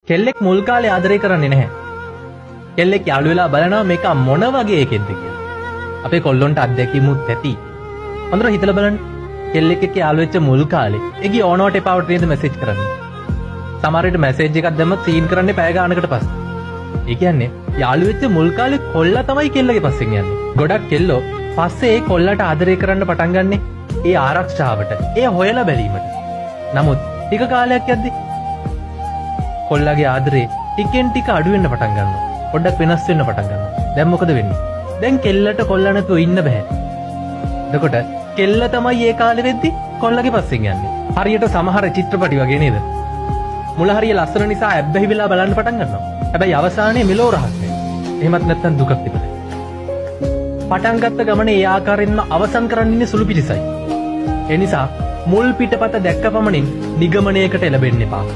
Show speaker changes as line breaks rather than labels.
කෙල්ලෙක් මුල් කාලේ ආදරය කරන්නේ නැහැ. කෙල්ලෙක් යාළු වෙලා බලනවා මේක මොන වගේ එකෙක්ද කියලා. අපේ කොල්ලොන්ට අත්දැකීමුත් ඇති. හොඳට හිතලා බලන්න. කෙල්ලෙක් එක්ක යාළු වෙච්ච මුල් කාලේ ඒකී ඕනවට එපාවට නේද මැසේජ් කරන්නේ. සමහර විට මැසේජ් එකක් දැම්මත් සීන් කරන්නේ පැය ගානකට පස්සේ. ඒ කියන්නේ යාළු වෙච්ච මුල් කාලේ කොල්ලා තමයි කෙල්ලගේ පස්සෙන් යන්නේ. ගොඩක් කෙල්ලෝ පස්සේ ඒ කොල්ලට ආදරය කරන්න පටන් ගන්නෙ ඒ ආරක්ෂාවට, ඒ හොයලා බැලීමට. නමුත් ටික කාලයක් යද්දි කොල්ලගේ ආදරේ ටිකෙන් ටික අඩු වෙන්න පටන් ගන්නවා. පොඩ්ඩක් වෙනස් වෙන්න පටන් ගන්නවා. දැන් මොකද වෙන්නේ? දැන් කෙල්ලට කොල්ල නැතුව ඉන්න බෑ. එතකොට කෙල්ල තමයි ඒ කාලේ වෙද්දි කොල්ලගේ පස්සෙන් යන්නේ. හරියට සමහර චිත්‍රපටි වගේ නේද? මුල හරිය ලස්සන නිසා ඇබ්බැහි වෙලා බලන්න පටන් ගන්නවා. හැබැයි අවසානයේ මෙලෝ රහක් නෑ. එහෙමත් නැත්නම් දුකක් තිබුණා. පටන් ගත්ත ගමනේ ඒ ආකාරයෙන්ම අවසන් කරන්න ඉන්නේ සුළු පිටිසයි. ඒ නිසා මුල් පිටපත දැක්ක පමණින් නිගමනයකට එළඹෙන්න එපා.